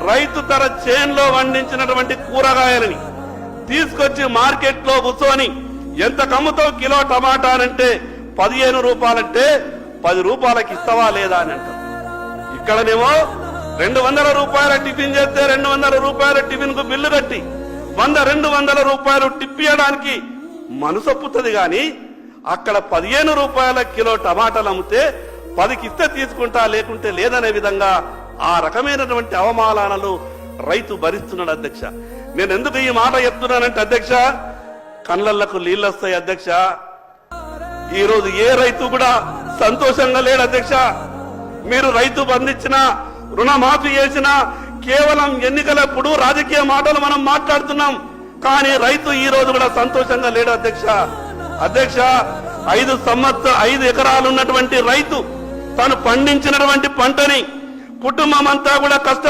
రైతు తన చేన్లో పండించినటువంటి కూరగాయలని తీసుకొచ్చి మార్కెట్లో కూర్చొని ఎంత కమ్ముతావు కిలో టమాటా అంటే 15 రూపాయలంటే 10 రూపాయలకి ఇస్తావా లేదా అని అంటారు. ఇక్కడనేమో 200 రూపాయల టిఫిన్ చేస్తే 200 రూపాయల టిఫిన్ కు బిల్లు కట్టి 100-200 రూపాయలు టిప్పియడానికి మనసొప్పుతుంది గాని అక్కడ 15 రూపాయల కిలో టమాటాలు అమ్మితే 10కి ఇస్తే తీసుకుంటా లేకుంటే లేదనే విధంగా ఆ రకమైనటువంటి అవమానాలను రైతు భరిస్తున్నాడు అధ్యక్ష. నేను ఎందుకు ఈ మాట చెప్తున్నానంటే అధ్యక్ష, కళ్ళకు నీళ్ళొస్తాయి అధ్యక్ష. ఈ రోజు ఏ రైతు కూడా సంతోషంగా లేడు అధ్యక్ష. మీరు రైతు బంధించిన రుణమాఫీ చేసిన కేవలం ఎన్నికలప్పుడు రాజకీయ మాటలు మనం మాట్లాడుతున్నాం, కానీ రైతు ఈ రోజు కూడా సంతోషంగా లేడు అధ్యక్ష. అధ్యక్ష, 5 ఎకరాలు ఉన్నటువంటి రైతు తను పండించినటువంటి పంటని కుటుంబం అంతా కూడా